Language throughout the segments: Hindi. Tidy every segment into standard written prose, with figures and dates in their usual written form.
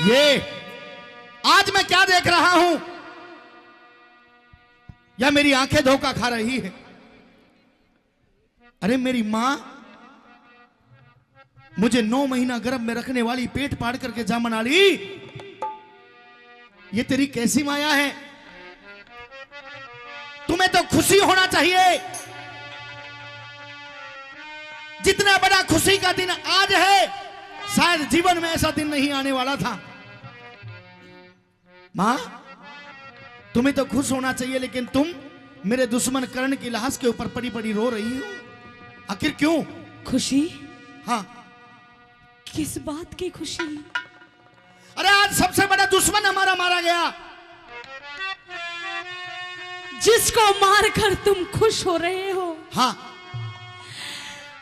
ये आज मैं क्या देख रहा हूं, या मेरी आंखें धोखा खा रही है? अरे मेरी मां मुझे 9 महीना गर्भ में रखने वाली, पेट पाड़ करके जामन आली, ये तेरी कैसी माया है? तुम्हें तो खुशी होना चाहिए। जितना बड़ा खुशी का दिन आज है, शायद जीवन में ऐसा दिन नहीं आने वाला था। मां, तुम्हें तो खुश होना चाहिए, लेकिन तुम मेरे दुश्मन कर्ण की लाश के ऊपर पड़ी पड़ी रो रही हो। आखिर क्यों? खुशी? हाँ। किस बात की खुशी? अरे आज सबसे बड़ा दुश्मन हमारा मारा गया, जिसको मारकर तुम खुश हो रहे हो। हाँ।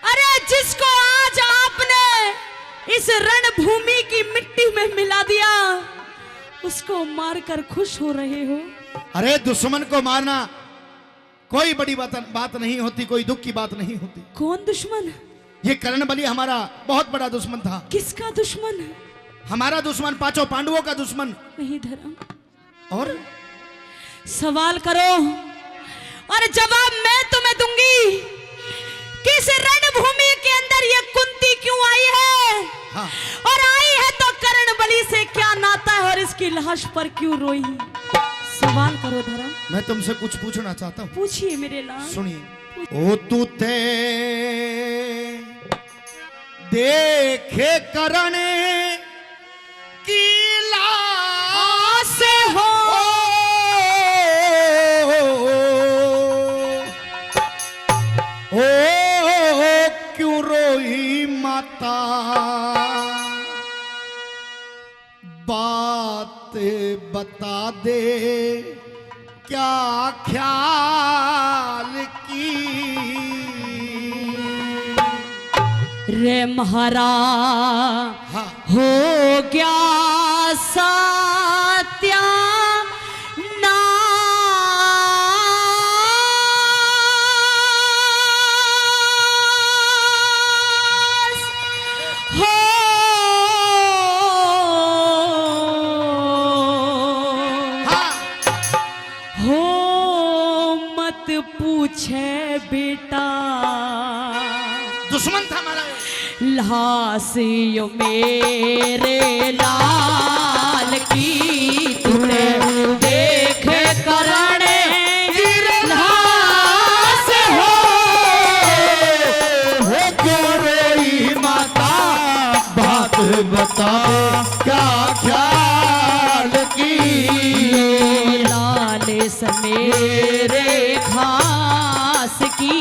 अरे जिसको आज आपने इस रणभूमि की मिट्टी में मिला दिया, उसको मारकर खुश हो रहे हो। अरे दुश्मन को मारना कोई बड़ी बात नहीं होती, कोई दुख की बात नहीं होती। कौन दुश्मन? ये कर्ण बलि हमारा बहुत बड़ा दुश्मन था। किसका दुश्मन? हमारा दुश्मन, 5 पांडवों का दुश्मन। नहीं धर्म। और सवाल करो और जवाब मैं तुम्हें दूंगी। किस रणभूमि के अंदर ये कुंती क्यों आई है? हाँ। और आई है तो कर्ण बलि से क्या नाता है, और इसकी लाश पर क्यों रोई? सवाल करो धर्म। मैं तुमसे कुछ पूछना चाहता हूँ। पूछिए मेरे लाल। सुनिए। ओ तू ते देखे करण की लाश हो, क्यों रोई माता? बात बता दे क्या ख्याल की? रे महारा हाँ। हो गया सत्या पूछे बेटा। दुश्मन था हमारा। लाश यो मेरे लाल की तूने देख करण लाश हो क्यों रोई माता? बात बता क्या ख्याल की? लाल समेरे घास की।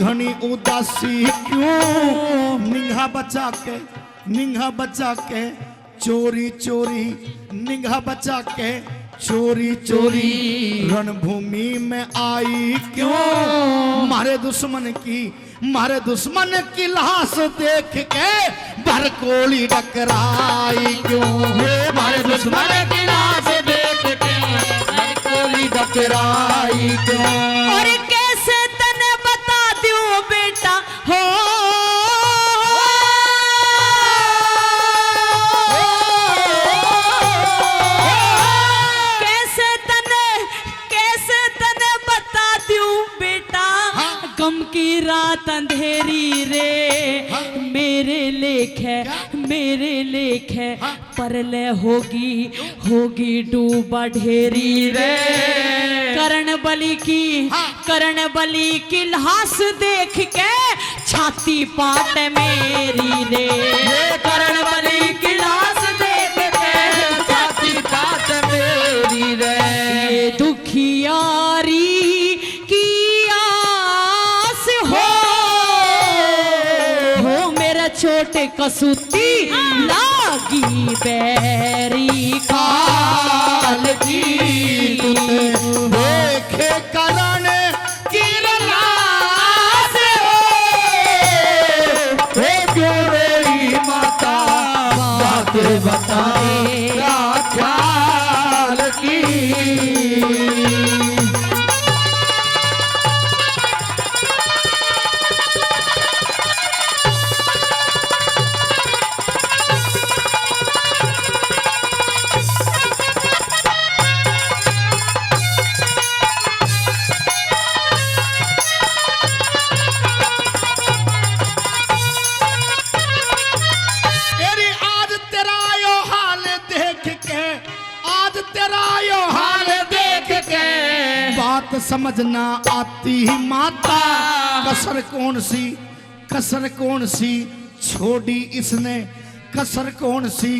घनी उदासी क्यों? निगाह बचा के चोरी चोरी, निगाह बचा के चोरी चोरी रणभूमि में आई क्यों? मारे दुश्मन की लाश देख के भरकोली डकराई क्यों? मारे दुश्मन की लाश देख के भरकोली डकराई क्यों? और कैसे तने बता दूं बेटा हो, कैसे तने बता दूं बेटा। गम की रात अंधेरी रे, मेरे लेख है परले होगी डूबा ढेरी रे। कर्ण बलि की लाश देख के छाती पाट मेरी रे। कर्ण बलि की लाश देख के कसूती लागी बैरी काल की देखे करण की लाश हे गोरी माता बात बता क्या ख्याल की बात समझना आती ही माता कसर कौन सी छोड़ी इसने कसर कौन सी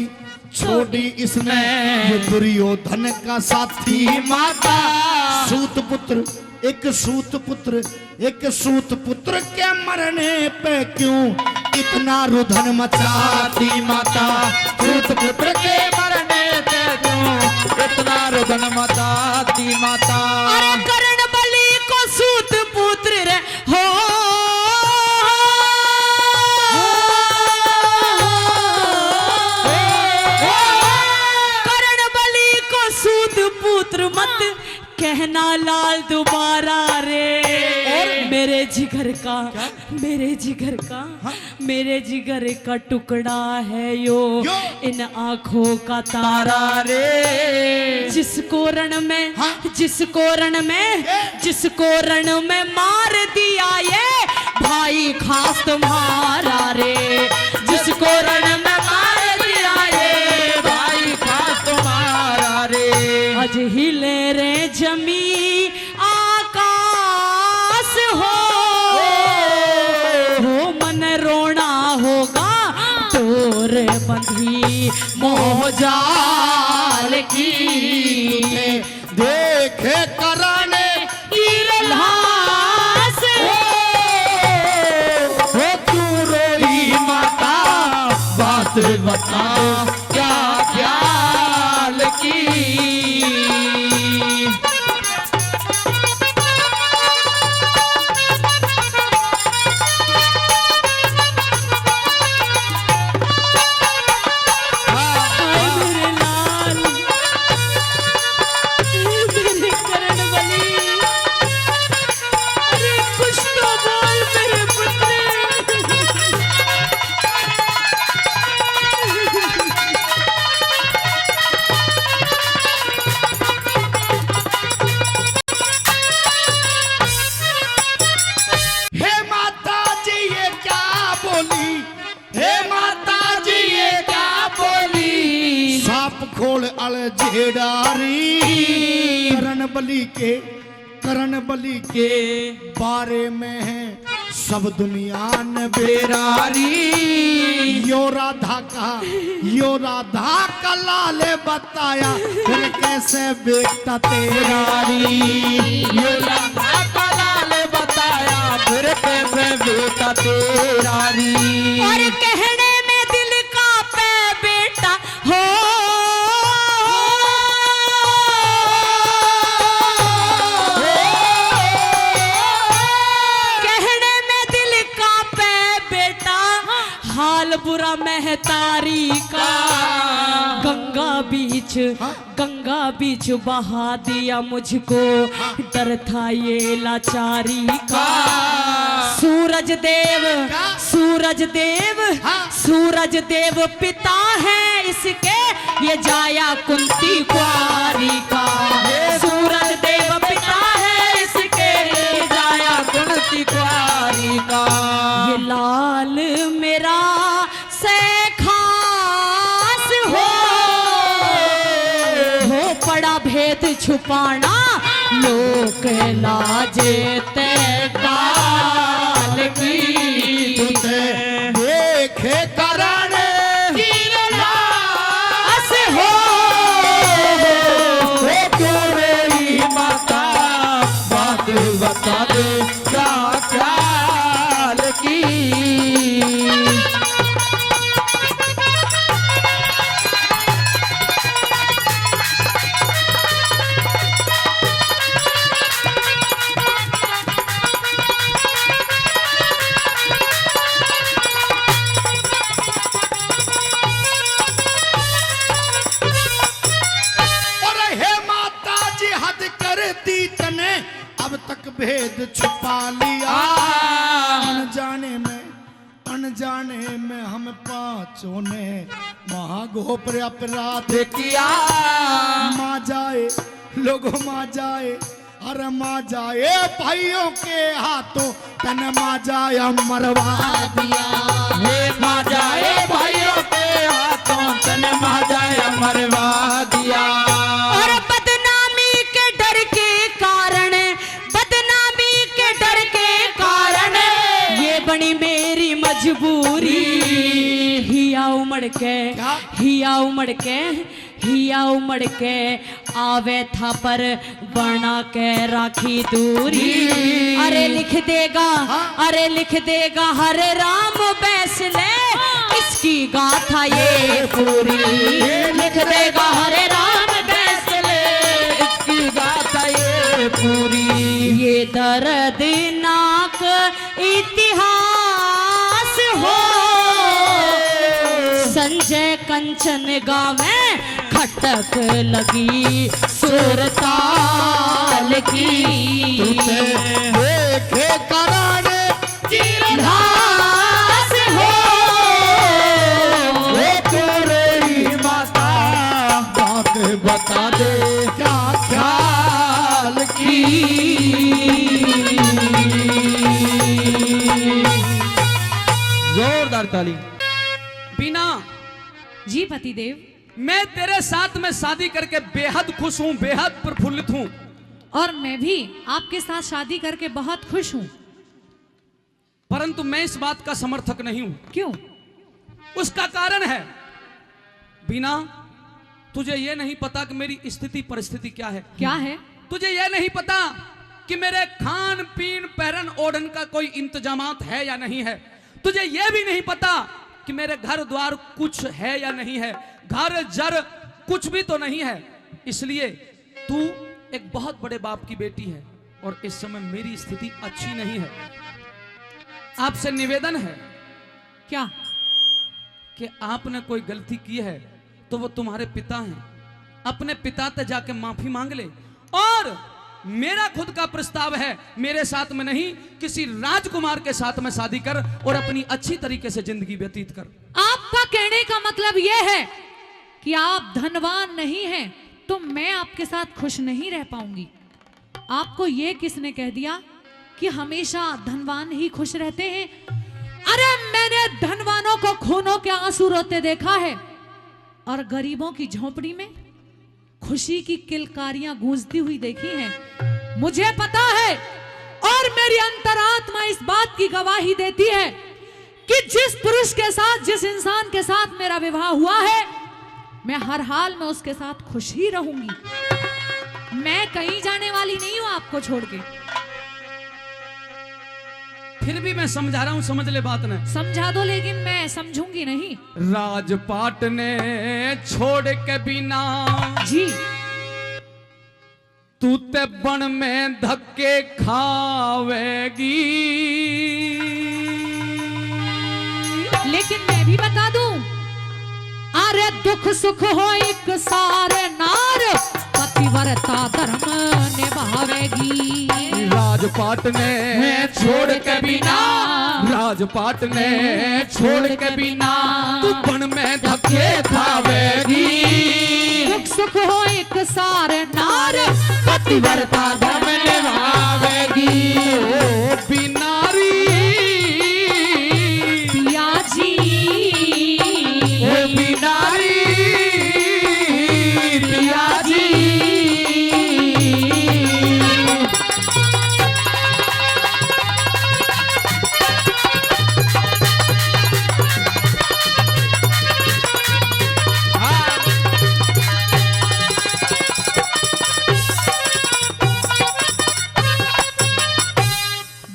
छोड़ी इसने ये दुर्योधन का साथी माता सूत पुत्र एक सूत पुत्र के मरने पे क्यों इतना रुधन मचाती माता सूत पुत्र के मरने पे क्यों इतना रुधन मचाती माता अरे कर्ण बलि को सूत पुत्र रे हो कर्ण बलि को सूत पुत्र मत कहना लाल दोबारा रे मेरे जिगर का मेरे जिगर का टुकड़ा है यो इन आंखों का तारा रे जिसको रण में मार दिया ये भाई खास तुम्हारा रे जिसको रण में मार दिया ये भाई खास तुम्हारा रे आज हिले रे जमी आकाश हो मन रोना होगा तोर बंधी मोहजाल की देखे करण की लाश हो तू रोई माता बात बता क्या ख्याल की खोल अल जेडारी करण बलि के बारे में है सब दुनिया ने बेरारी यो राधा का लाल बताया फिर कैसे बेटा तेरारी यो राधा का लाल बताया फिर कैसे बेटा तेरारी और कहने में दिल का पे बेटा हो बुरा महतारी का गंगा बीच बहा दिया मुझको डर था ये लाचारी का सूरज देव पिता है इसके ये जाया कुंती कुआरी का सूरज देव पिता है इसके ये जाया कुंती कुआरी का ये लाल मेरा से खास हो पड़ा भेद छुपाना लोक लाजे ते डाल की देखे करण की लाश हो गोरी माता बात बता दे क्या ख्याल की अब तक भेद छुपा लिया। अनजाने में हम पांचों ने महाघोर अपराध किया। माँ जाए लोगों, माँ जाए, अरे माँ जाए भाइयों के हाथों, तन माँ जाए मरवा दिया। माँ जाए भाइयों के हाथों, तन माँ जाए मरवा दिया। और बदनामी के डर के कारण, बदनामी के डर के कारण ये बनी मेरी मजबूरी। हिया उमड़ के, हिया उमड़ के, हिया उमड़ के आवे था पर बना के राखी दूरी। अरे लिख देगा, अरे लिख देगा हरे राम बैसले इसकी गाथा ये पूरी। लिख देगा हरे राम बैसले इसकी गाथा ये पूरी। ये दर्दनाक इतिहास हो संजय कंचन गावे खटक लगी सुरताल की। देखे कराने घास हो तेरी माता, बात बता दे क्या ख्याल की। जोरदार ताली। बीना, जी पतिदेव। मैं तेरे साथ में शादी करके बेहद खुश हूँ, बेहद प्रफुल्लित हूँ। और मैं भी आपके साथ शादी करके बहुत खुश हूँ। परंतु मैं इस बात का समर्थक नहीं हूँ। क्यों? उसका कारण है बीना, तुझे यह नहीं पता कि मेरी स्थिति परिस्थिति क्या है। क्या है? तुझे यह नहीं पता कि मेरे खान पीन पहरन ओढ़न का कोई इंतजामात है या नहीं है। तुझे यह भी नहीं पता कि मेरे घर द्वार कुछ है या नहीं है। घर जर कुछ भी तो नहीं है। इसलिए तू एक बहुत बड़े बाप की बेटी है और इस समय मेरी स्थिति अच्छी नहीं है। आपसे निवेदन है क्या? कि आपने कोई गलती की है तो वो तुम्हारे पिता हैं। अपने पिता से जाके माफी मांग ले। और मेरा खुद का प्रस्ताव है, मेरे साथ में नहीं, किसी राजकुमार के साथ में शादी कर और अपनी अच्छी तरीके से जिंदगी व्यतीत कर। आपका कहने का मतलब यह है कि आप धनवान नहीं हैं तो मैं आपके साथ खुश नहीं रह पाऊंगी। आपको यह किसने कह दिया कि हमेशा धनवान ही खुश रहते हैं? अरे मैंने धनवानों को खूनों के आंसू रोते देखा है और गरीबों की झोपड़ी में खुशी की किलकारियां गूंजती हुई देखी हैं। मुझे पता है और मेरी अंतरात्मा इस बात की गवाही देती है कि जिस पुरुष के साथ, जिस इंसान के साथ मेरा विवाह हुआ है, मैं हर हाल में उसके साथ खुश ही रहूंगी। मैं कहीं जाने वाली नहीं हूं आपको छोड़ के। फिर भी मैं समझा रहा हूं, समझ ले बात ने। समझा दो, लेकिन मैं समझूंगी नहीं। राजपाट ने छोड़ के बिना जी, तू ते बन में धक्के खावेगी। लेकिन मैं भी बता दूं, अरे दुख सुख हो एक सारे नार, पतिव्रता धर्म निभावेगी। राजपाट ने छोड़ के बिना, राजपाट ने छोड़ के बिना तू बन में धक्के खावेगी। दुख सुख हो एक सारे नार, पतिव्रता धर्म निभावेगी। ओ बिनारी पिया जी, ओ बिनारी पिया जी।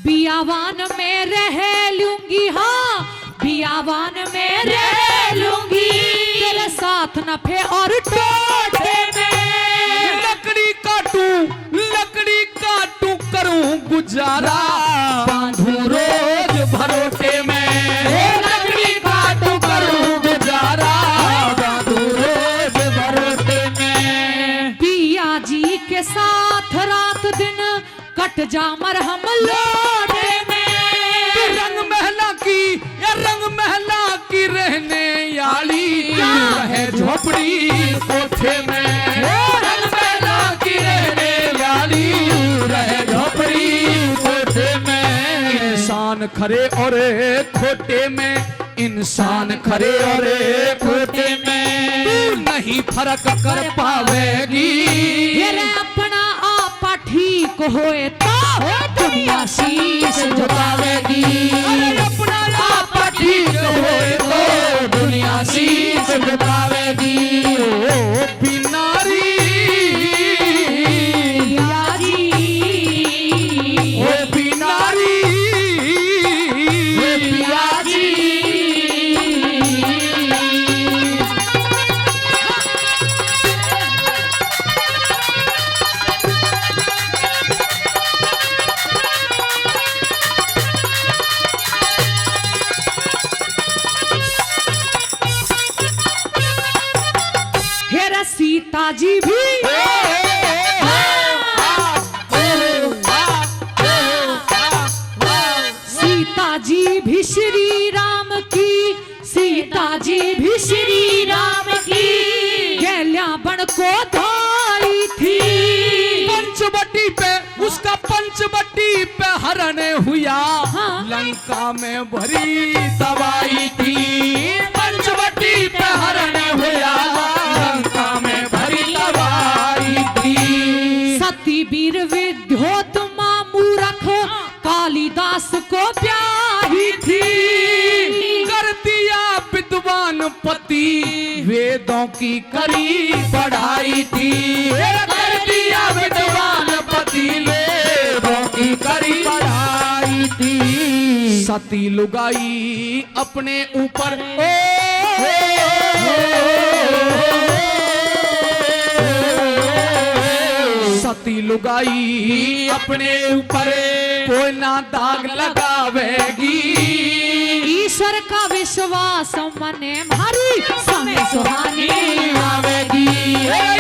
बियावान में रह लूंगी, हाँ बियावान में रह लूंगी, तेरे साथ नफे और टोटे में। लकड़ी काटू करूं गुजारा, बांधू रोज भरोटे में। लकड़ी काटू करूं गुजारा, बांधू रोज भरोटे में। पिया जी के साथ रात दिन छट जा मरहम लोटे में, रंग महला की या रंग महला की रहने वाली रहे झोपड़ी कोठे में, रंग महला की रहने वाली रहे झोपड़ी कोठे में। इंसान खरे और खोटे में, इंसान खरे और खोटे में तू नहीं फर्क कर पावेगी। ये रे अपना आपा ठीक होए तो दुनिया शीश झुकावेगी। अरे अपना आपा ठीक होए तो दुनिया शीश झुकावेगी। ओ बिनारी यारी, ओ बिनारी यारी। हेरा सीता जी भी सीता जी भी श्री राम की, सीता जी भी श्री राम की गैल्या बन को धाई थी। पंचवटी पे उसका पंचवटी पे हरण हुआ, हाँ। लंका में भरी तबाही थी। पंचवटी पे हरण हुआ, लंका में भरी तबाही थी। सती वीर विद्योत्मा मूरख कालिदास को ब्याही थी। कर दिया विद्वान पति वेदों की करी पढ़ाई थी। कर दिया विद्वान पति वेदों की करी पढ़ाई थी। सती लुगाई अपने ऊपर सती लुगाई अपने ऊपर कोई ना दाग लगावेगी। ईश्वर का विश्वास मने भारी समय सुहानी आवेगी।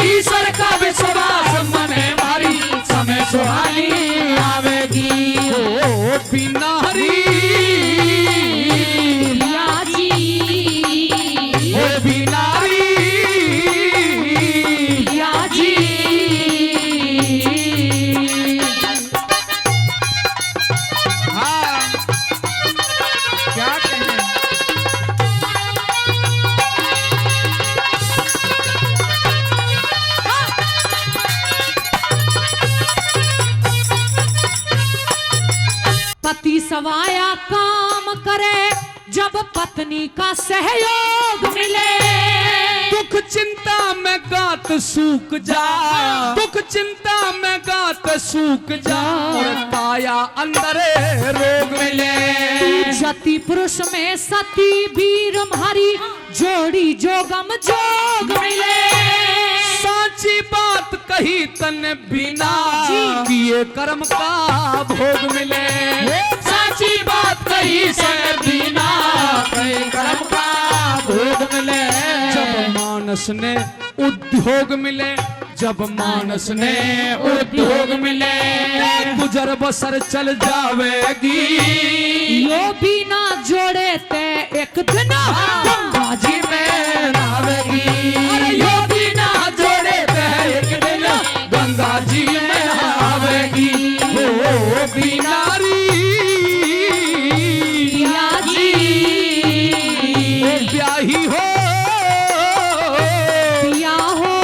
ईश्वर का विश्वास मने भारी समय सुहानी आवेगी। ओ बिनारी याजी, ओ बिनारी याजी। हाँ क्या कहें। पति सवाया काम करे जब पत्नी का सहयोग मिले। दुख चिंता में गात सूख जा, दुख चिंता में गात सूख जा, और काया अंदर रोग मिले। सती पुरुष में सती वीर मारी जोड़ी जोगम जोग मिले। साची बात कही तन बिना किए कर्म का भोग मिले। साची बात कही तन बिना किए कर्म का भोग मिले। जब मानस ने उद्योग मिले, जब मानस ने उद्योग मिले, गुजर बसर चल जावेगी। यो बिना जोड़े ते एक दिन गंगा जी में आवेगी। अरे यो बिना जोड़े ते एक दिन गंगा जी में आवेगी। ओ बिनारी याजी, ब्याही हो पिया हो।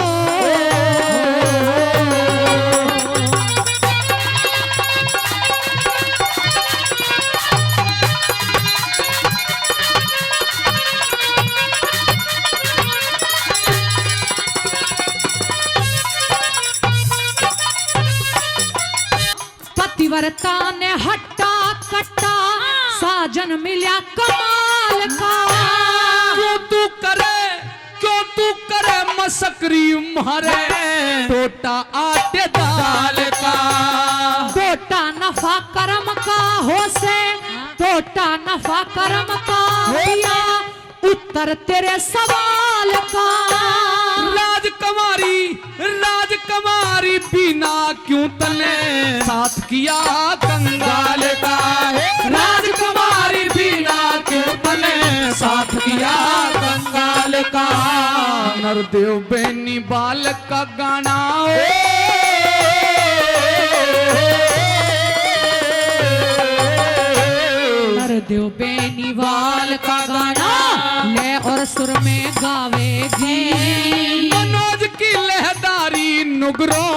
पतिव्रता ने हट्टा कट्टा साजन मिला कमाल का। क्यों तू करे मसकरी मारे टोटा आटे दाल का। टोटा नफा कर्म का हो से, टोटा नफा कर्म का होया उत्तर तेरे सवाल का। राजकुमारी बिना क्यों तने साथ किया कंगाल का राजकुमारी बिना क्यों तने साथ किया कंगाल का नरदेव बेनी बालक का गाना नरदेव बेनीवाल का गाना ले और सुर में गावेगी मनोज की लहदारी नुगरों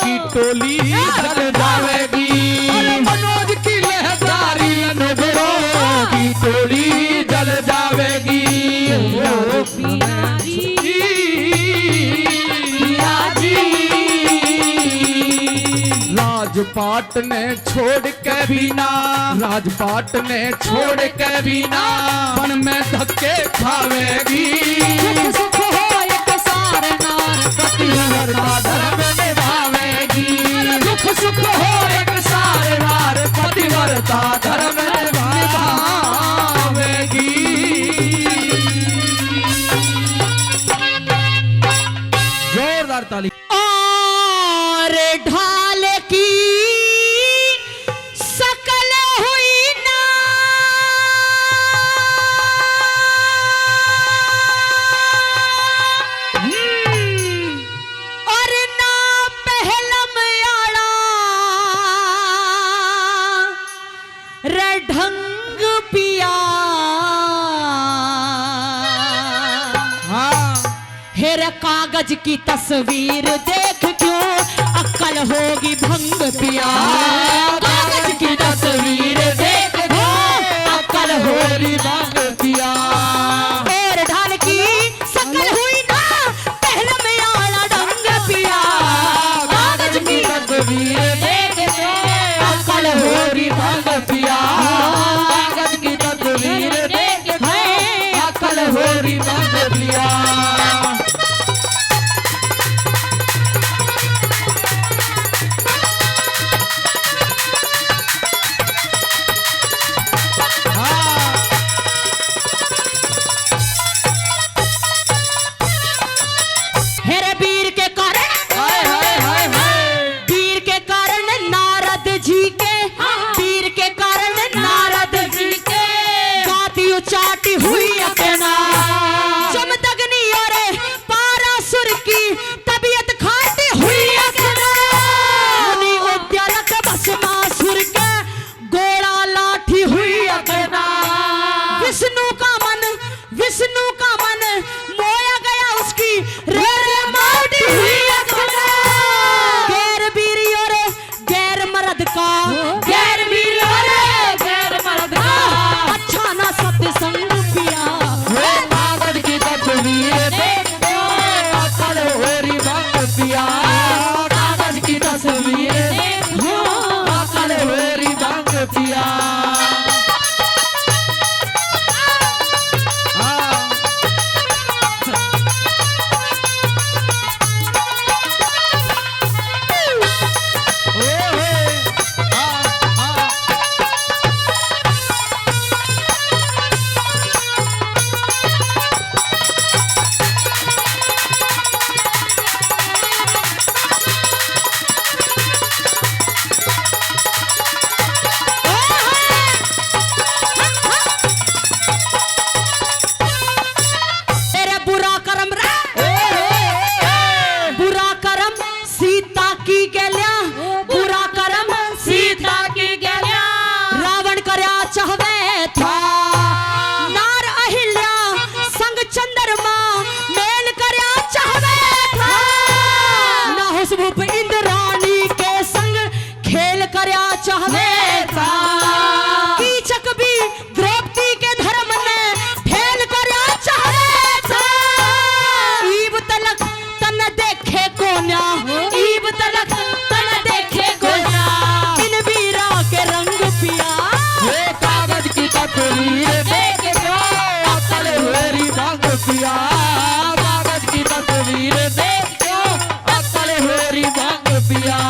की टोली चल जाएगी मनोज की लहदारी नुगरों की टोली जल जाएगी राजपाट ने छोड़ के बिना राजपाट ने छोड़ के बिना मन में धक्के खावेगी सुख हो एक सारे नार पतिव्रता धर्म निभावेगी दुख सुख हो एक सारे नार पतिव्रता धर्म निभावेगी जोरदार ताली और ढाल की सकल हुई ना और ना पहलम आड़ा रे ढंग पिया हेर कागज की तस्वीर देख क्यों अक्ल होगी भंग पिया कागज की तस्वीर देख क्यों अक्ल होगी भंग पिया और ढाल की शकल हुई ना पहले में आला ढंग पिया कागज की तस्वीर देख क्यों अक्ल होगी भंग पिया कागज की तस्वीर देख क्यों अक्ल होगी भंग पिया हेरे वीर के कारण वीर के कारण नारद जी के वीर के कारण नारद जी के गाती उचाटी हुई अपना चमदग्नि और पारासुर की तबीयत खाती हुई अपना मुनि उद्यालक भस्मासुर के गोला लाठी हुई अपना विष्णु का मन मोया गया उसकी रे रे माटी हुई अपना गैर वीर और गैर मर्द का गैर वीर और गैर मर्द का अच्छा ना सत्संग पिया कागज की तस्वीर देख अकल होरी भंग पिया कागज की तस्वीर देख अकल होरी भंग पिया तेरे बुरा कर्म रे बुरा कर्म सीता की गैल्या बुरा कर्म सीता की गैल्या रावण करया चाहवे था नार अहिल्या संग चंद्रमा मेल करया चाहवे था नाहुस भूप इंद्राणी के संग खेल करया चाहवे था कीचक भी द्रौपदी के धर्म ने फेल करया चाहवे था ईब तलक तन देखे कोन्या ईब तलक तन देखे कोन्या इन वीरा के रंग पिया कागज की तस्वीर देख अकल होरी भंग पिया कागज की तस्वीर देख अकल होरी भंग पिया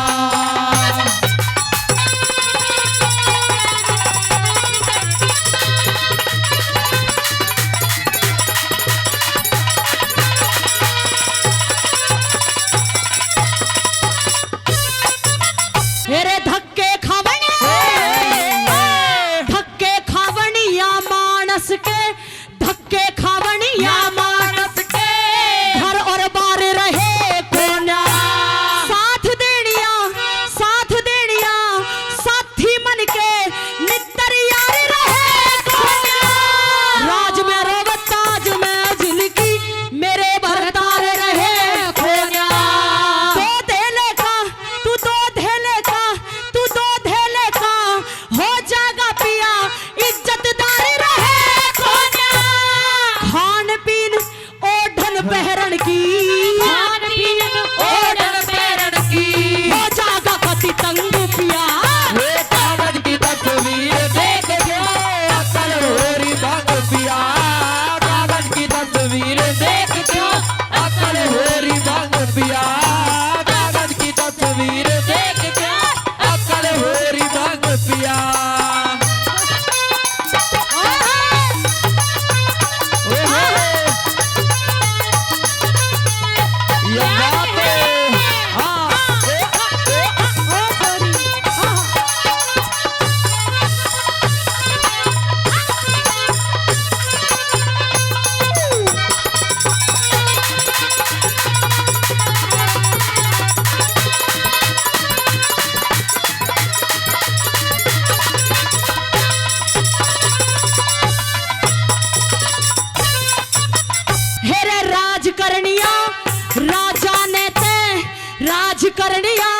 करनिया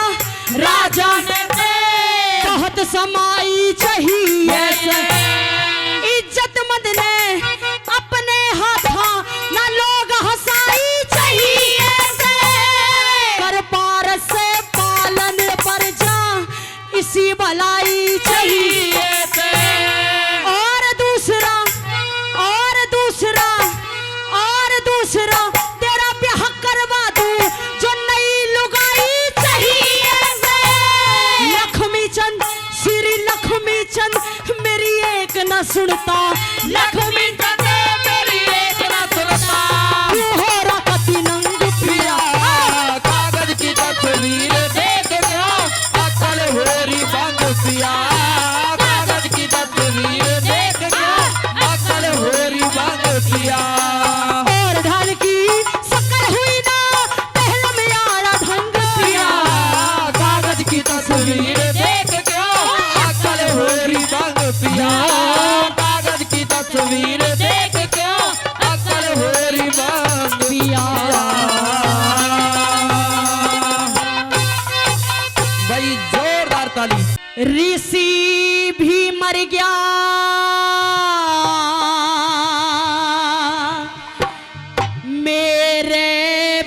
राजा ने बहुत समाई चाहिए इज्जतमंद ने अपने हाथा न लोग हंसाई चाहिए कर पार से पालन पर जा इसी भलाई चाहिए दूसरा तेरा ब्याह करवा दूं जो नई लुगाई चाहिए लक्ष्मी चंद श्री लक्ष्मी चंद मेरी एक न सुनता लक्ष्मी चंद मेरी एक न सुनता क्यों हो रहा कति नंग पिया कागज की तस्वीर देख गया अकल होरी बंद पिया कागज की तस्वीर देख गया अकल होरी बंद पिया तस्वीर देख के अकल होरी बंद पिया कागज की तस्वीर देख के अकल होरी बंद पिया भाई जोरदार ताली ऋषि भी मर गया मेरे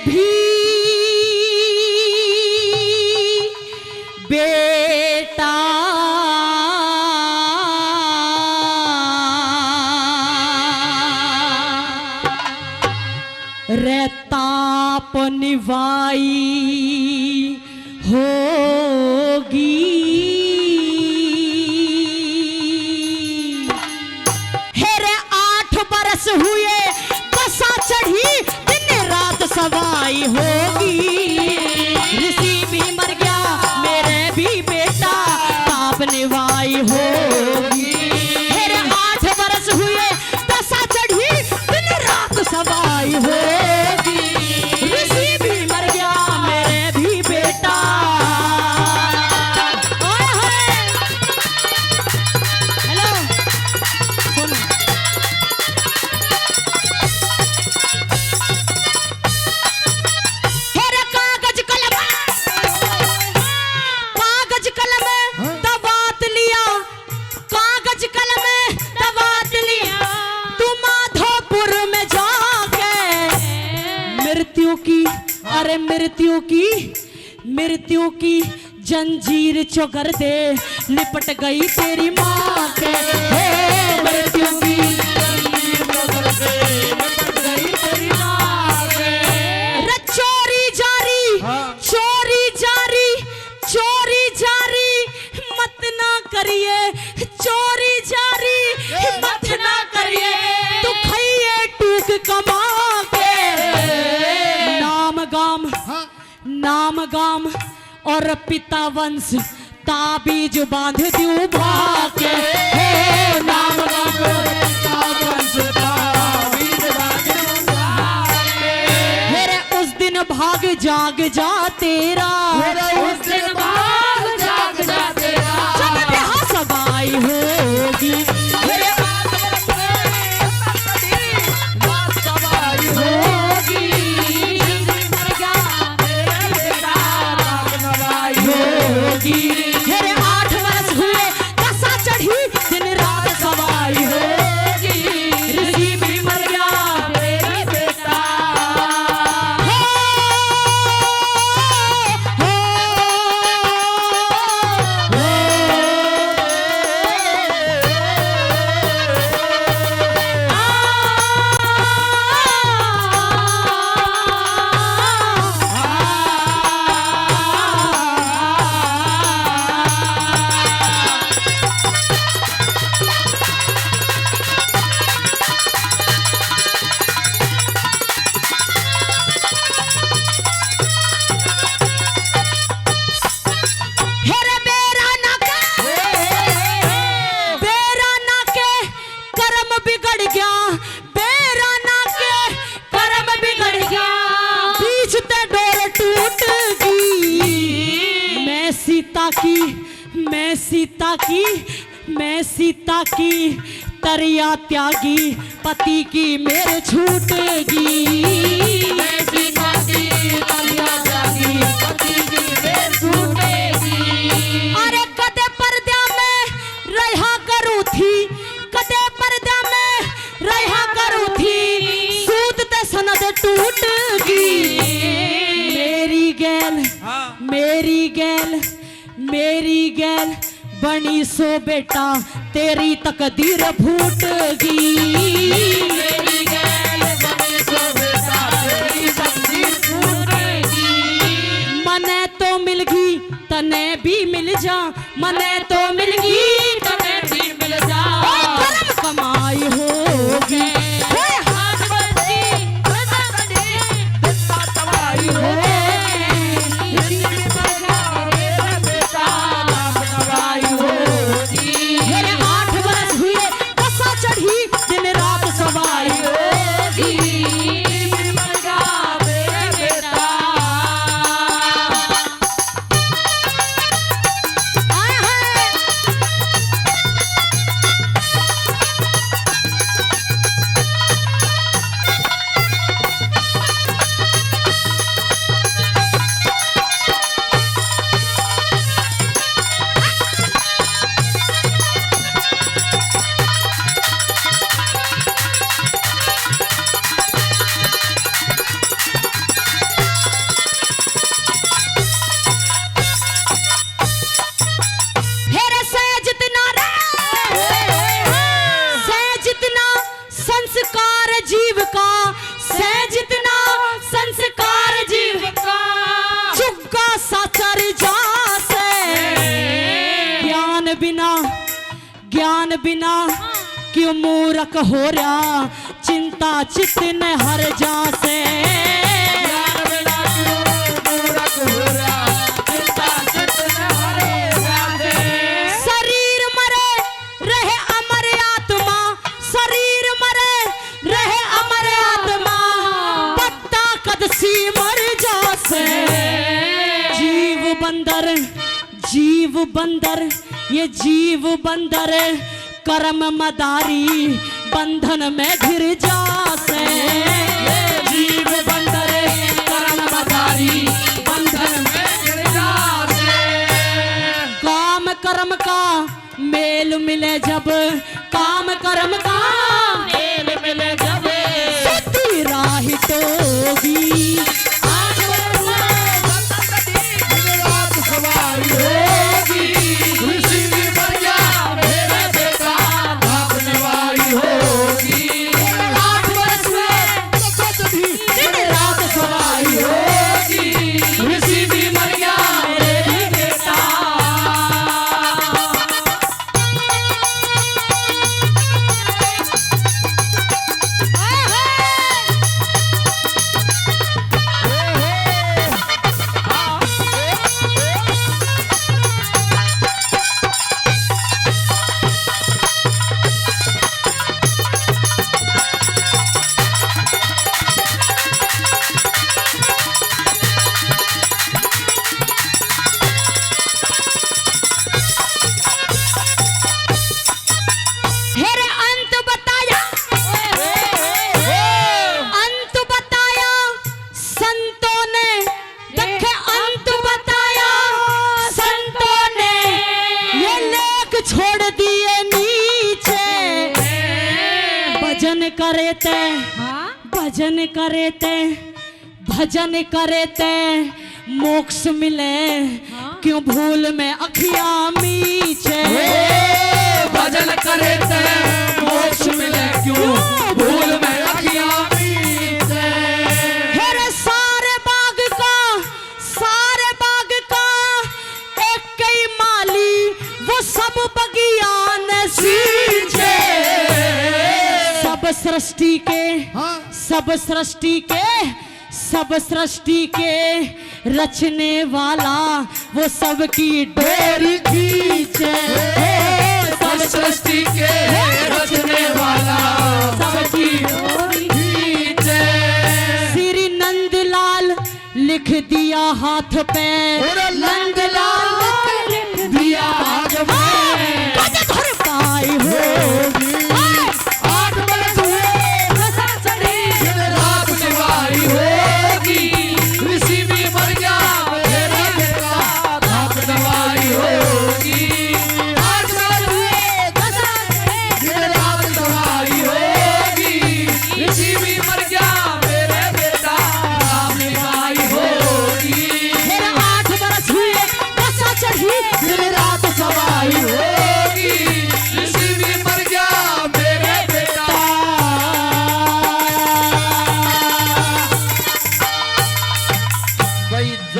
भी बेटा रेताप निभाई होगी हेरे 8 बरस हुए बसा चढ़ी दिन रात सवाई होगी ऋषि भी मर गया मेरे भी बेटा ताप निभाई होगी मेरे 8 बरस हुए दशा चढ़ी दिन रात सवाई होगी ऋषि भी मर गया मेरे भी बेटा हेलो सुन हेरे कागज कलम दबात लिया कागज कलम दबात लिया तू माधोपुर में जाके मृत्यु की जंजीर चौकर दे लिपट गई तेरी माँ के मृत्यु की जंजीर चौकर दे लिपट गई तेरी माँ के चोरी जारी मत ना करिए चोरी जारी मत ना करिए तू खाइए टूक कमा के नाम गाम और पिता वंश ताबीज बांध दूं भाके नाम गाम और पिता वंश ताबीज बांध दूं भाके मेरे उस दिन भाग जाग जा तेरा उस दिन भाग जाग जा तेरा जब ब्याह सगाई होगी मेरे मेरे 8 बरस हुए दशा चढ़ी दिन रात सवाई होगी ऋषि भी मर गया मेरा बेटा मैं सीता की तरिया त्यागी पति की मेरे छूटेगी मैं सीता की तरिया त्यागी पति की गैल मेरी गैल बनी सो बेटा तेरी तकदीर फूट गई। मेरी गैल बनी सो बेटा तेरी तकदीर फूट गई। मने तो मिल गई तने भी मिल जा, मने तो मिल गई तने भी मिल जा। कर्म कमाई होगी हाथ बंदी तबाही होगी। ज्ञान बिना क्यों मूर्ख हो रहा, चिंता चित न हर जा से। ज्ञान बिना क्यों मूर्ख हो रहा, चिंता चित न हर जा से। शरीर मरे रहे अमर आत्मा, शरीर मरे रहे अमर आत्मा, पत्ता कदसी मर जा से। जीव बंदर ये जीव बंदर कर्म मदारी बंधन में घिर जासे। जीव बंदर कर्म मदारी बंधन में घिर जासे। काम कर्म का मेल मिले जब, काम कर्म का मेल मिले जब, सती राही टोगी भजन करे ते मोक्ष मिले, क्यों भूल में अखियां मीचे। भजन करे ते मोक्ष मिले, क्यों भूल में अखियां मीचे। हेरे सारे बाग का एक ही माली, वो सब बगियान सींचे। सब सृष्टि के रचने वाला, वो सबकी डोरी खींचे। सब सृष्टि के रचने वाला, सबकी डोरी खींचे। श्री नंदलाल लिख दिया हाथ पे, नंदलाल लिख दिया हाथ पे, धर पाई होगी।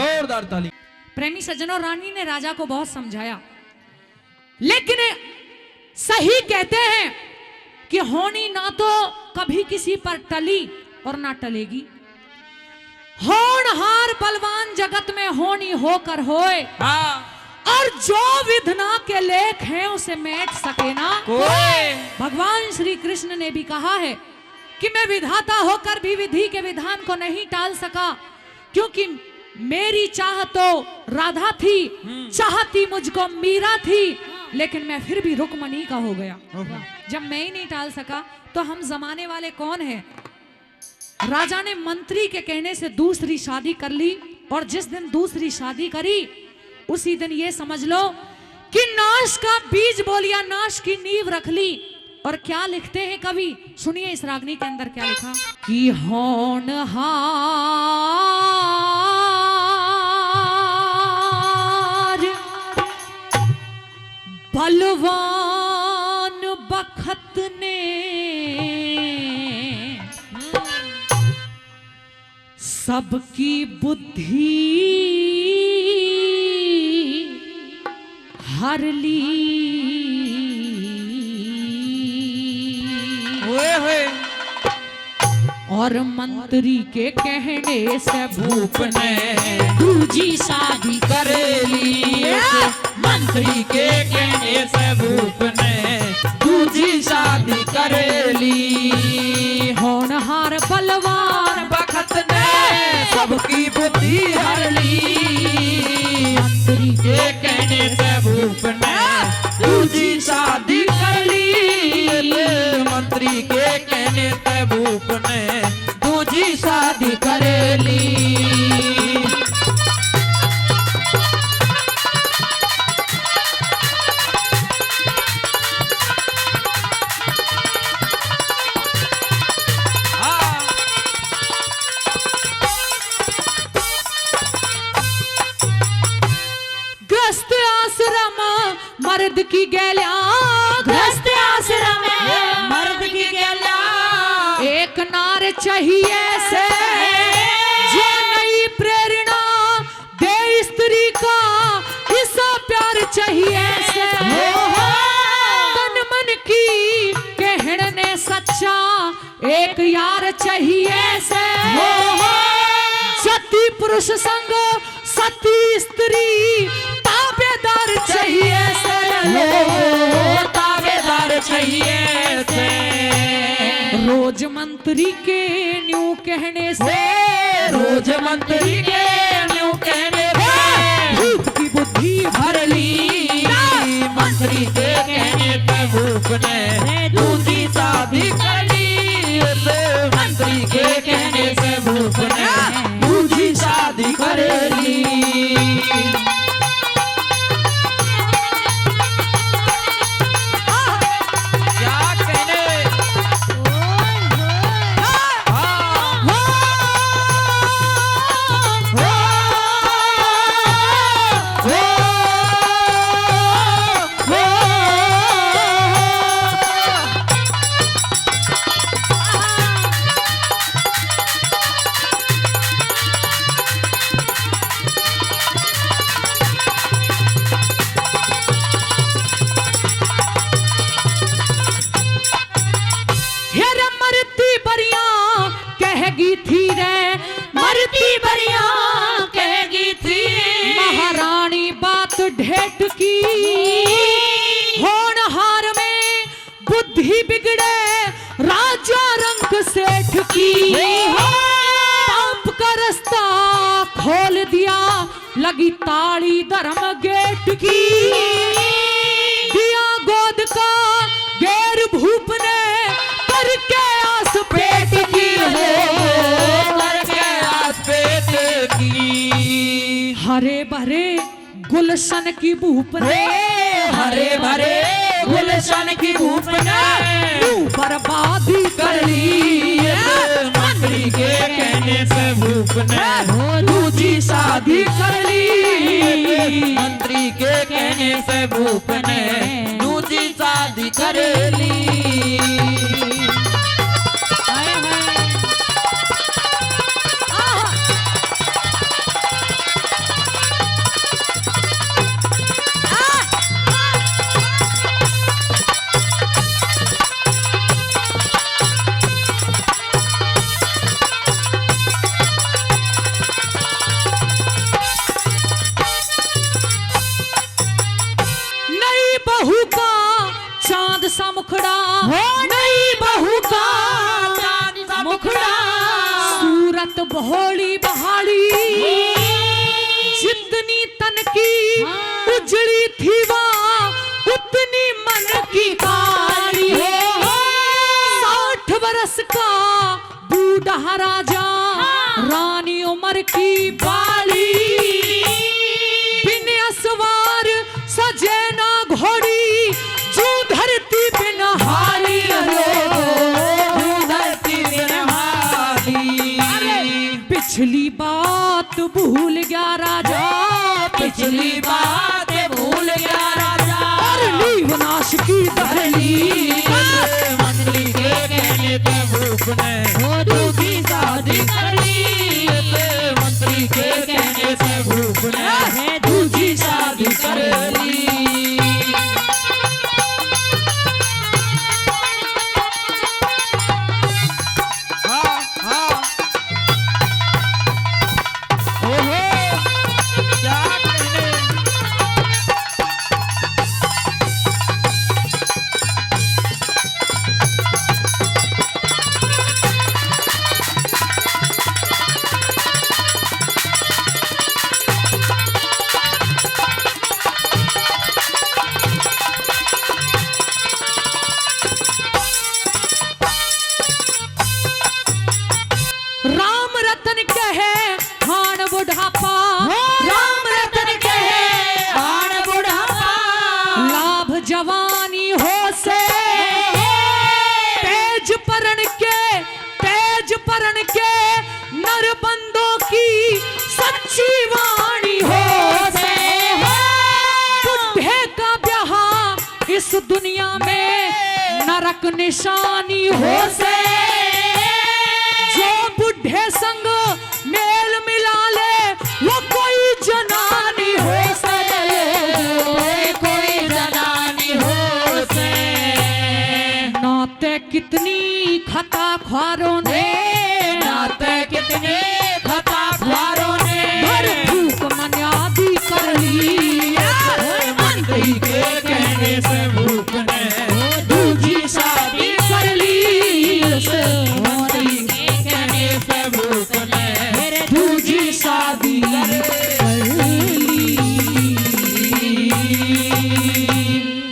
जोरदार ताली। प्रेमी सज्जनों, रानी ने राजा को बहुत समझाया, लेकिन सही कहते हैं कि होनी ना तो कभी किसी पर टली और ना टलेगी। होनहार बलवान जगत में होनी होकर होए, हाँ और जो विधना के लेख हैं उसे मेट सके ना कोई। भगवान श्री कृष्ण ने भी कहा है कि मैं विधाता होकर भी विधि के विधान को नहीं टाल सका, क्योंकि मेरी चाह तो राधा थी, चाहती मुझको मीरा थी, लेकिन मैं फिर भी रुक्मणी का हो गया। जब मैं ही नहीं टाल सका तो हम जमाने वाले कौन हैं। राजा ने मंत्री के कहने से दूसरी शादी कर ली, और जिस दिन दूसरी शादी करी उसी दिन ये समझ लो कि नाश का बीज बोलिया, नाश की नींव रख ली। और क्या लिखते हैं कवि, सुनिए इस रागनी के अंदर क्या लिखा कि होनहार बलवान बखत ने सबकी बुद्धि हर ली। और मंत्री के कहने से भूप ने दूजी शादी करेली। मंत्री के कहने से भूप ने दूजी शादी करेली। होनहार बलवान बखत ने सबकी बुद्धि हर ली। मंत्री के कहने से भूप ने दूजी शादी कर ली। मंत्री के कहने से भूप ने दूजी शादी कर ली। ग्रस्त आश्रम मर्द की गैल्या, ग्रस्त आश्रम मर्द की गैल्या एक नार चाहिए से जो नई प्रेरणा दे स्त्री का, ऐसा प्यार चाहिए से तन मन की कहने सच्चा एक यार चाहिए से सती पुरुष संग सती स्त्री ताबेदार चाहिए से ताबेदार चाहिए थे। रोज मंत्री के न्यू कहने से, रोज मंत्री के न्यू कहने से भूप की बुद्धि भर ली। मंत्री के कहने पे भूप ने दूसरी शादी कर ली। मंत्री के कहने से भूप ने दूसरी शादी कर ली। क्या कहने हेरे मरती बरिया कहेगी थी रे, मरती बरिया कहेगी थी महारानी बात ढेठ की। होनहार में बुद्धि बिगड़े राजा रंग सेठ की। पाप का रास्ता खोल दिया लगी ताली धर्म गेट की। दिया गोद का गैर भूप ने करके आस पेट की करके आस पेट की। हरे भरे गुलशन की भूप ने, हरे भरे गुलशन की भूप ने बर्बादी कर ली। मंत्री के कहने से भूप ने दूसरी शादी कर ली। मंत्री के कहने से भूप ने दूसरी शादी कर ली। भोली बहाली जितनी तन की उजड़ी थी वहाँ उतनी मन की काली हो। 60 बरस का बूढ़ा राजा रानी उम्र की बाली बिन असवार सजे ना घोड़ी जो धरती बिन हाली पिछली बात भूल गया राजा पिछली बात भूल गया राजा और ली विनाश की दहली मंत्री के कहने पे भूख ने हो दूसरी शादी कर ली मंत्री के कहने से भूख ने दूसरी शादी कर ली। हाँ हाँ ओहो क्या कहने राम रतन कहे हाण बुढ़ापा राम रतन कहे हाण बुढ़ापा लाभ जवानी हो से तेज परण के नरबंदों की सच्ची वाणी हो से बुढ़े का ब्याह इस दुनिया में नरक निशानी हो से जो बुढ़े संग मेल मिला ले वो कोई जनानी हो से कोई जनानी हो से नाते कितनी खता ख्वारों ने नाते कितने खता ख्वारों ने भर भूख मन्यादी कर ली मंत्री के कहने से भूख ने दूसरी शादी कर ली मंत्री के कहने से भूख ने दूसरी शादी कर ली।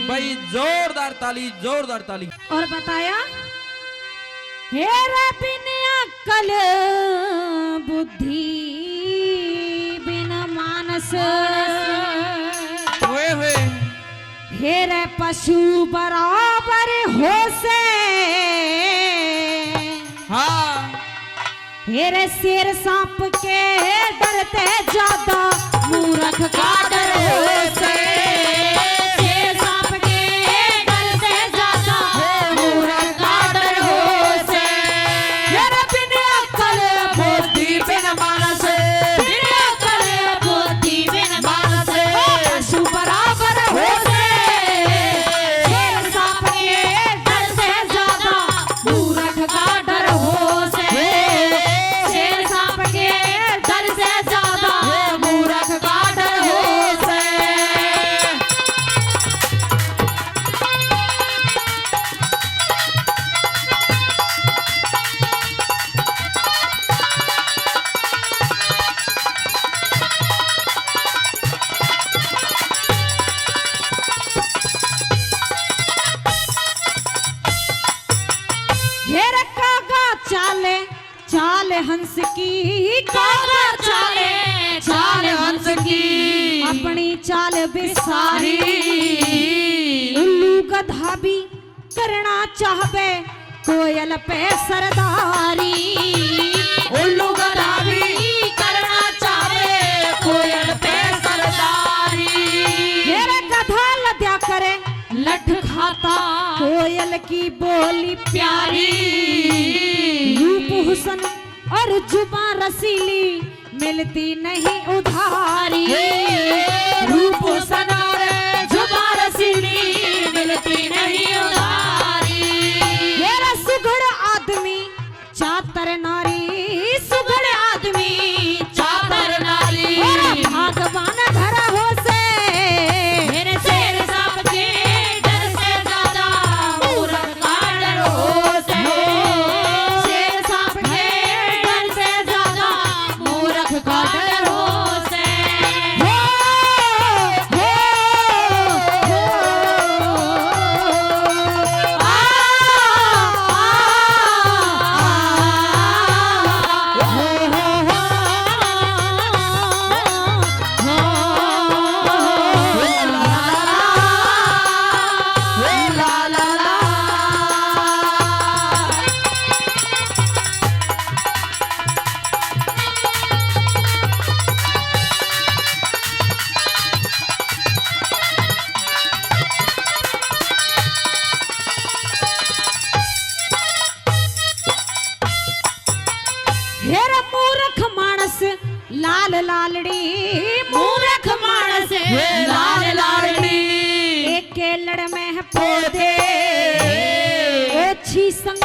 भाई जोरदार ताली और बताया हेरे बिन अक्ल बुद्धि बिन मानस ओए होए हेरे पशु बराबर हो से हाँ हेरे शेर सांप के डरते ज्यादा मूर्ख का डर हो से शेर सांप के डरते ज्यादा मूर्ख का डर हो से हेरे बिन अक्ल बुद्धि बिन मानस बिन अक्ल बुद्धि बिन मानस पशु बराबर हो से शेर सांप के डरते ज्यादा मूर्ख का डर हो से शेर सांप के डर से ज्यादा मूर्ख का डर हो से हेरे कागा चाले चाल हंस की कागा चाले चाल हंस की अपनी चाल बिसारी उल्लू गधा भी करना चाहबे कोयल पे सरदारी उल्लू गधा भी करना चाहबे कोयल पे सरदारी हेरे गधा लद्या करे लठ खाता कोयल की बोली प्यारी रूप हुसन और जुबान रसीली मिलती नहीं उधारी रूप हुसन और जुबान रसीली मिलती नहीं उधारी मेरा सुघड़ आदमी चातर नारी सुघड़ आदमी चातर नारी भगवान घर हो से मेरे शेर सांप के डर से ज्यादा मूर्ख का डर हो से शेर सांप के डर से ज्यादा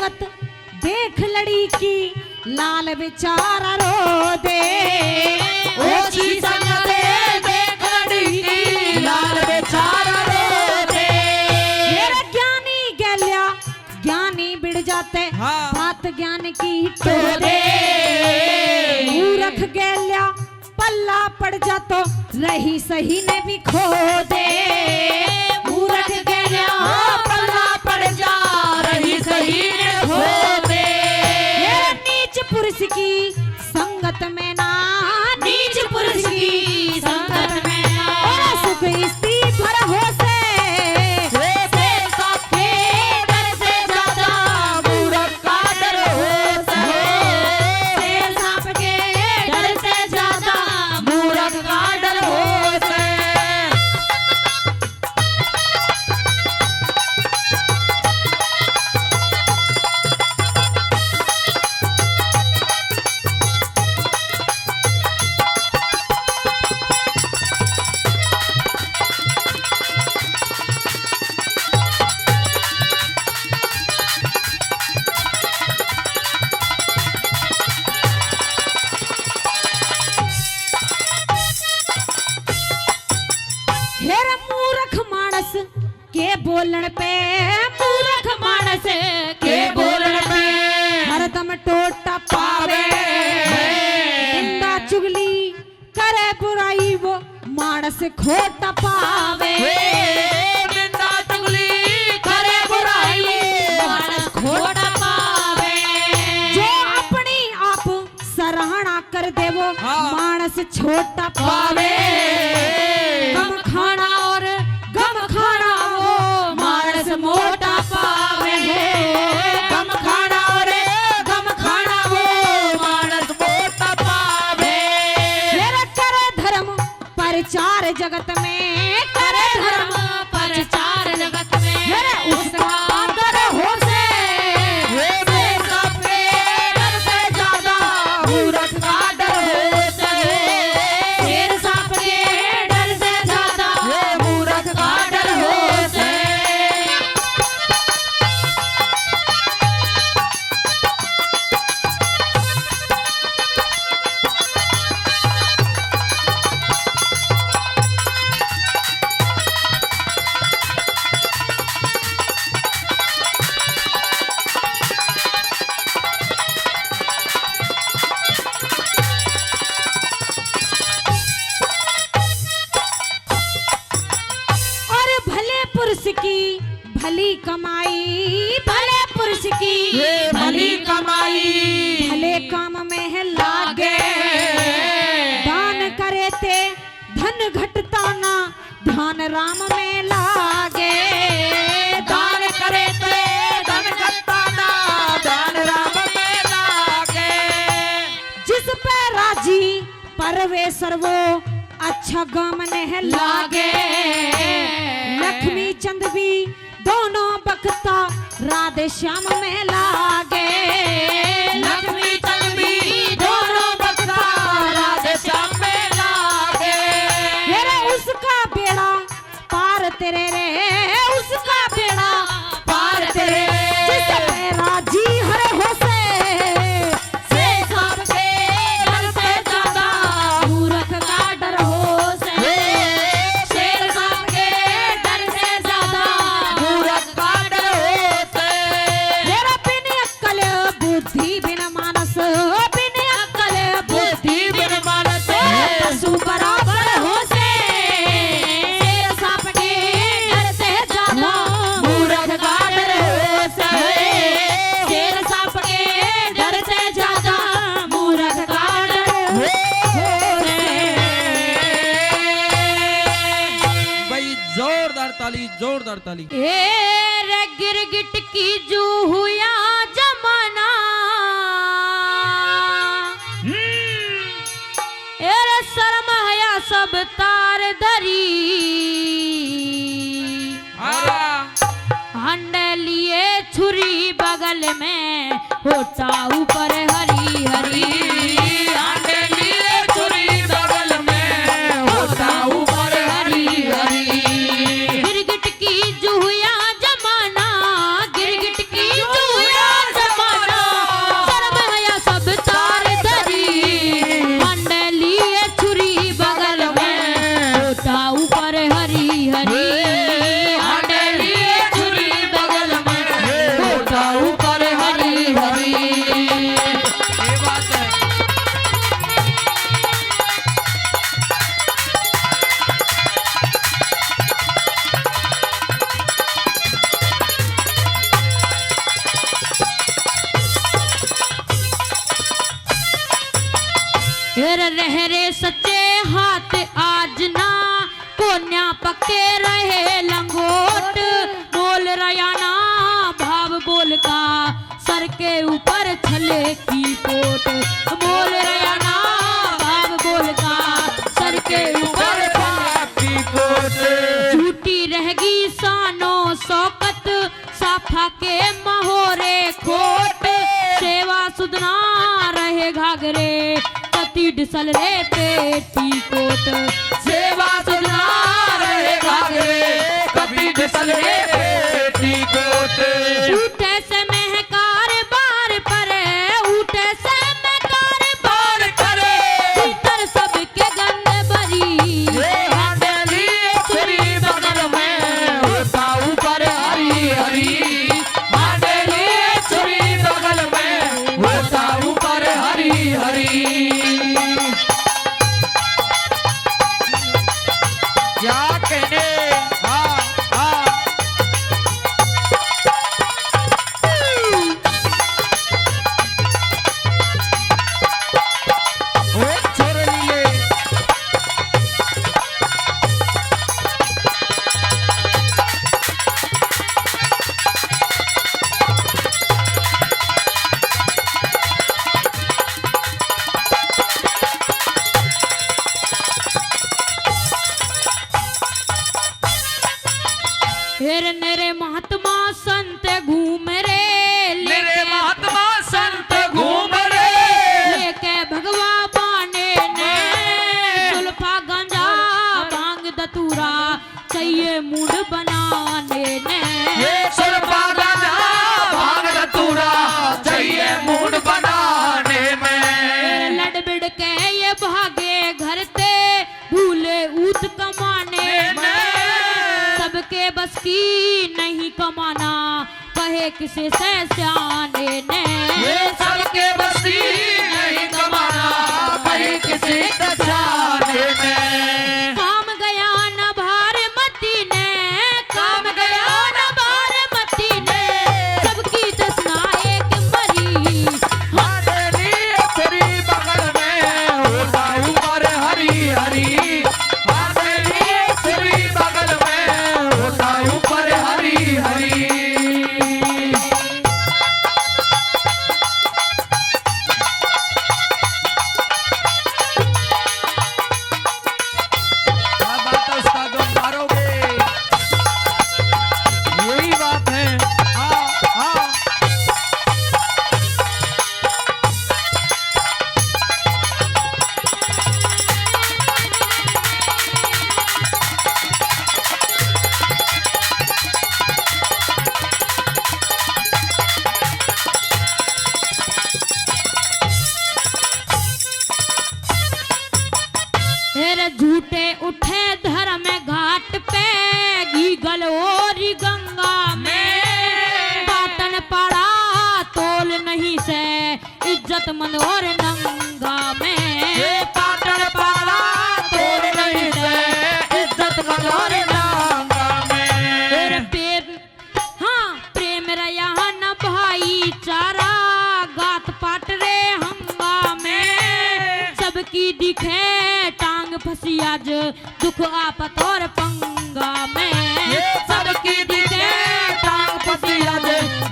संगत देख लड़ी की लाल बेचारा रो दे। ओछी संगत देख लड़ी की लाल बेचारा रो दे। मेरा ज्ञानी गैल्या ज्ञानी बिड़ जाते हाँ। बात ज्ञान की तो दे। मूर्ख गैल्या पल्ला पड़ जा तो रही सही ने भी खो दे। मूर्ख गैल्या पल्ला पड़ जा रही सही ने खो दे। ये नीच पुरुष की संगत में ना नीच पुरुष की संगत में ना और सुख स्त्री भर हो से से सबके डर से ज्यादा मूर्ख का डर हो से। शेर सांप के डर से ज्यादा मूर्ख का डर हो से। हेर मूर्ख मानस के बोलन पे मूर्ख मानस के बोलन पे हरदम टोटा पावे। निंदा चुगली करे बुराई वो मानस खोटा पावे। निंदा चुगली करे बुराई मानस खोटा पावे। जो अपनी आप सराहना कर दे वो हाँ। मानस छोटा पावे। गम खाना और गम खाना वो मानस मोटा पावे। गम खाना और गम खाना वो मानस मोटा पावे। मेरा करे धर्म प्रचार जगत में करे धर्म प्रचार जगत में मेरा उसका आदर हो से। से सबके डर से ज्यादा मूर्ख का डर हो से। शेर सांप के डर से ज्यादा मूर्ख का डर हो से। और भले पुरुष की भली कमाई भले पुरुष की भली कमाई भले काम में है लागे। दान करे ते धन घटता ना ध्यान राम में लागे। दान करे ते धन घटता ना दान राम में लागे। जिस पे राजी परवेश्वर वो अच्छा गम ने लागे। लक्ष्मी चंद भी दोनों बखता राधे श्याम में लागे। लक्ष्मी चंद भी दोनों बखता राधे श्याम में लागे। तेरे उसका बेड़ा पार तेरे रे उसका बेड़ा पार तेरे जिस पे राजी हरे हो से। से सबके डर से ज्यादा मूर्ख का डर हो से। शेर सांप के डर से ज्यादा मूर्ख का डर हो से। मेरा बिन अक्कल बुद्धि बिन मानस बिन अक्कल बुद्धि बिन मानस पशु बराबर हो से। शेर सांप के डर से ज्यादा मूर्ख का डर हो से। शेर सांप के डर से ज्यादा मूर्ख का डर हो से। भाई जोरदार ताली, जोरदार ताली। ए रे गिरगिट की जू हुआ जमाना। ए रे शर्म हया सब तार धरी। हंडे लिए छुरी बगल में होता ऊपर हरी हरी। हंडे लिए छुरी बगल में होता ऊपर हरी हरी। गिरगिट की जुहुया जमाना गिरगिट की जुहुया के रहे लंगोट, बोल रयाना भाव बोल का सर के ऊपर छले की पोट, बोल रयाना भाव बोल का सर के ऊपर की कोट झूठी रहेगी सानो शौकत, साफा के महोरे खोट, सेवा सुधना रहे घाघरे कति डिसल रे पेटी कोट, सेवा सुधना रहे घाघरे कभी डिसल रे पेटी कोट उठे से महकार बार पर, उठे से महकार बार करे, भीतर सबके गंद भरी, ये हंडेली छुरी बगल में होता ऊपर हरी हरी, हंडेली छुरी बगल में होता ऊपर हरी हरी। क्या कहने हाँ हाँ ओ छोड़ लिए फिर मेरे महात्मा संत घूम रे, मेरे महात्मा संत घूम रे लेके भगवा बाने ने, सुल्फा गंजा भांग दतूरा चाहिए मूड बनाने ने, ये सुरपा गाजा भांग धतूरा चाहिए मूड बनाने में। लड़ बिड़ के ये भागे घर ते भूले ऊत कमाने में, सबके बस की नहीं कमाना कहे किसे से सियाने ने, ये सबके बसी नहीं कमाना कहीं किसी दशाने में। काम गया न भार मती ने, काम गया न भार मती ने, सबकी जसना एक मरी, हंडेली छुरी बगल में होता ऊपर हरी हरी, हंडेली छुरी बगल में होता ऊपर हरी हरी। क्या बात है उसका जो मारोगे यही बात है हाँ हाँ फिर झूठे उठे धर्म घाट पे, गीगल और गंगा में, पाटन पड़ा तोल नहीं से इज्जत मंद और नंगा में, ये पाटन पाला तोड़ नहीं से इज्जत मगोर नांगा फिर में। प्रेम हाँ प्रेम रया न भाईचारा, गात पाट रे हंगा में, सबकी दिखे टांग फंसी आज दुख आपत और पंगा में, ये सबकी दिखे टांग फंसी आज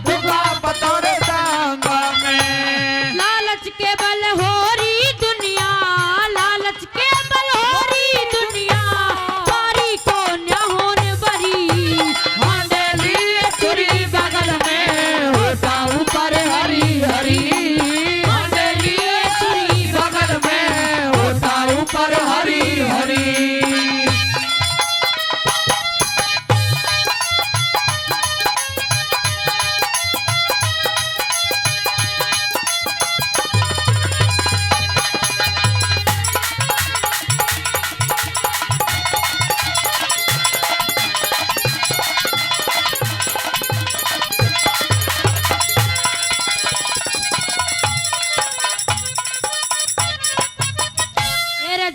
दुखा पतोर टांगा में। लालच के बल होरी दुनिया, लालच के बल होरी दुनिया, बारी को न होने बरी, हंडेली छुरी बगल में होता ऊपर हरी हरी, हंडेली छुरी बगल में होता ऊपर हरी हरी।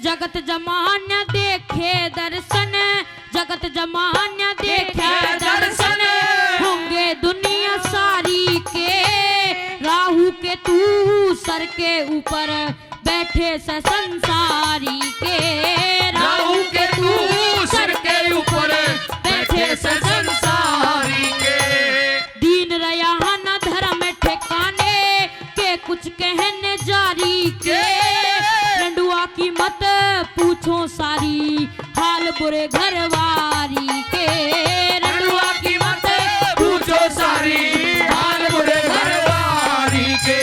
जगत जमान्य देखे दर्शन, जगत जमान्य देखे दर्शन, होंगे दुनिया सारी के राहु के तू सर के ऊपर बैठे से संसारी के राहु के तू सिर के ऊपर बुरे घरवारी के रंडुआ की मत पूछो सारी हाल बुरे घरवारी के।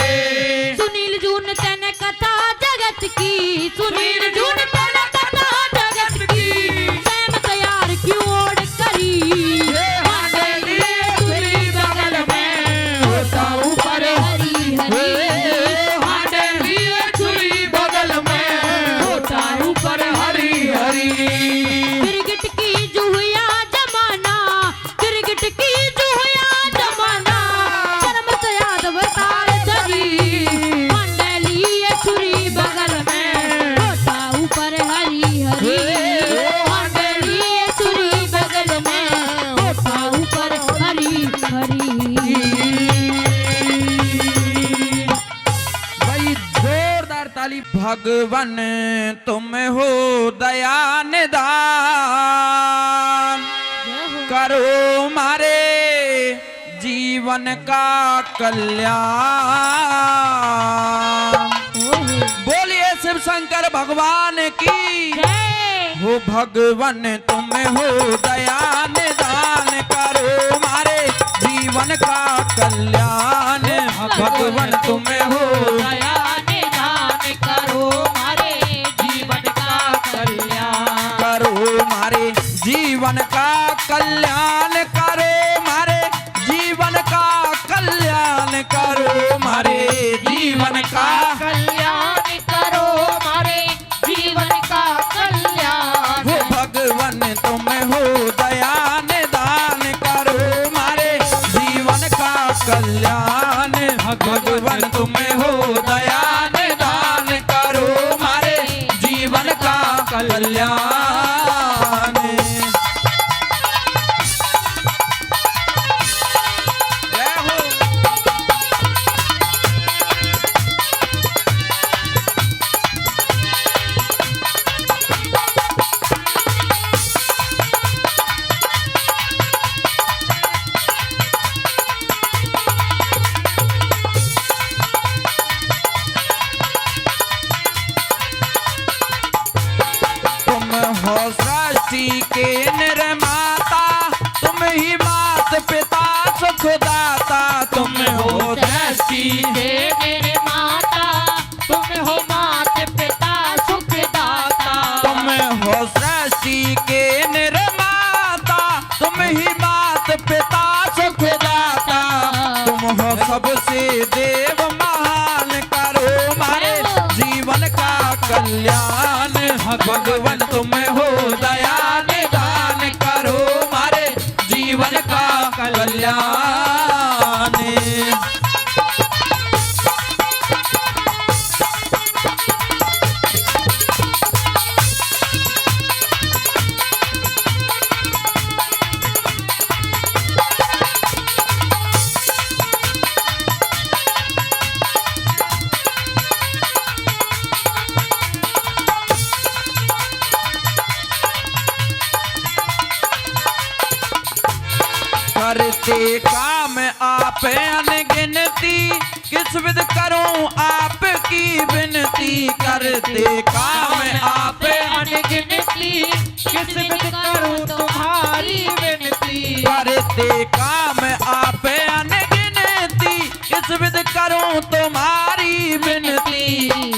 सुनील जून तेने कथा जगत की, सुनील जून तेने कथा जगत की, प्रेम तैयार क्यों ओढ़ करी हांडेली छुरी बगल में होता ऊपर हरी हरी हांडेली छुरी बगल में होता ऊपर हरी हरी। गिरगिट की जुहुया जमाना, गिरगिट की जुहुया जमाना, शर्म से याद बतार धरी हांडेली छुरी बगल में होता ऊपर हरी हरी हांडेली छुरी बगल में होता ऊपर हरी हरी। भाई जोरदार ताली। भगवान तुम हो दया निदान करो मारे जीवन का कल्याण। बोलिए शिव शंकर भगवान की हो। भगवान तुम हो दया निदान करो मारे जीवन का कल्याण। भगवान तुम हो दया निदान करो हमारे जीवन का कल्याण, करो मारे जीवन का कल्याण करो मारे जीवन का कल्याण करो मारे जीवन का कल्याण करो हमारे जीवन का कल्याण। हो। भगवान तुम हो दया निदान करो मारे जीवन का कल्याण। भगवान तुम हो दया निदान करो मारे जीवन का कल्याण। जय हो। तुम हो सृष्टि के निर्माता, तुम ही मात पिता सुखदाता। तुम हो सृष्टि हे मेरे माता, तुम हो मात पिता सुखदाता। तुम हो सृष्टि के निर्माता, तुम ही मात पिता सुखदाता। तुम हो सबसे देव महान करो मारे जीवन का कल्याण। भगवान तुम हो दया निदान करो मारे जीवन का कल्याण। करते काम आप अनगिनती, किस विध करूं आपकी विनती। करते काम आप अनगिनती, किस विध करूं तुम्हारी विनती। करते काम आप अनगिनती, किस विध करूं तुम्हारी विनती।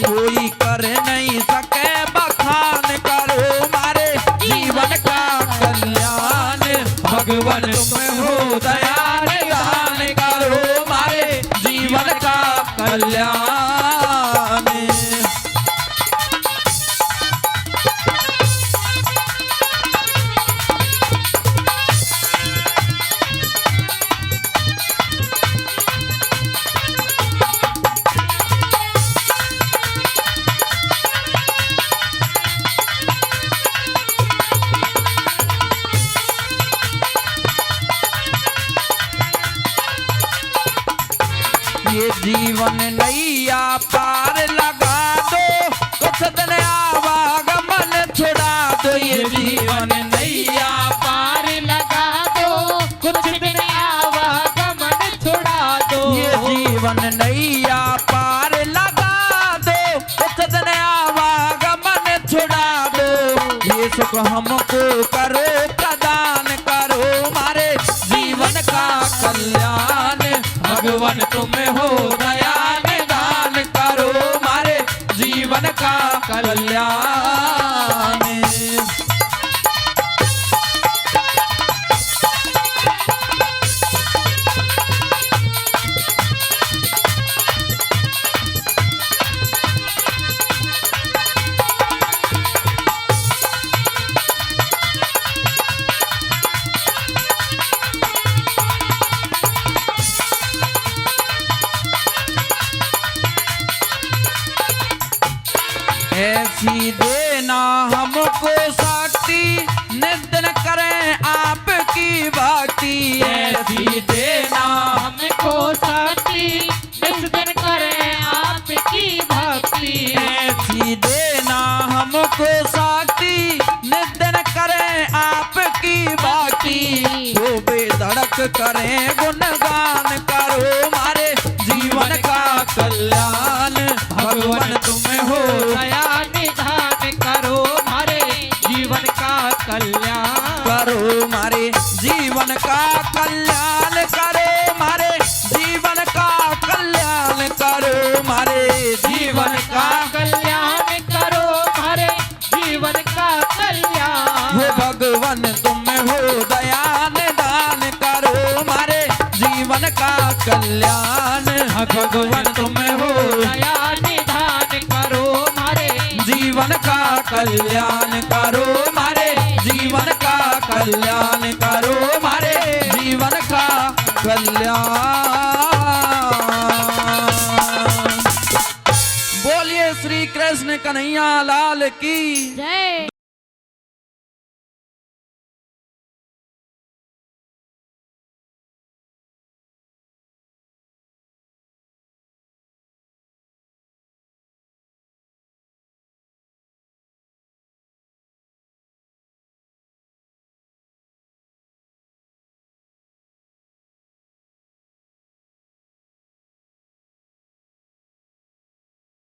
कोई कर नहीं सके बखान करो मारे जीवन का कल्याण। भगवान तुम हो दया निदान करो मारे जीवन का कल्याण। ये जीवन नैया पार लगा दो, कुछ दिन आवागमन छुड़ा दो। ये जीवन नैया पार लगा दो, कुछ दिन आवागमन छुड़ा दो। ये जीवन नैया पार लगा दो, कुछ दिन आवागमन छुड़ा दो। ये सुख हमको करो प्रदान करो मारे जीवन का कल्याण भगवान तुम्हें हो दयान दान करो मारे जीवन का कल्याण। ऐसी देना हमको शक्ति नित्य करें आपकी भक्ति ऐसी देना हमको शक्ति नित्य करें आपकी भक्ति ऐसी देना हमको शक्ति नित्य करें आपकी भक्ति वो बेधड़क करें गुणगान करो मारे जीवन का कल्याण भगवान तुम्हें हो दया निधान करो हमारे जीवन का कल्याण करो मारे जीवन का कल्याण करो मारे जीवन का कल्याण करो मारे जीवन का कल्याण करो हमारे जीवन का कल्याण वो भगवान तुम्हें हो दयान दान करो मारे जीवन का कल्याण भगवान तुम्हें हो दया निधान करो हमारे जीवन का कल्याण करो मारे जीवन का कल्याण करो मारे जीवन का कल्याण। बोलिए श्री कृष्ण कन्हैया लाल की जय।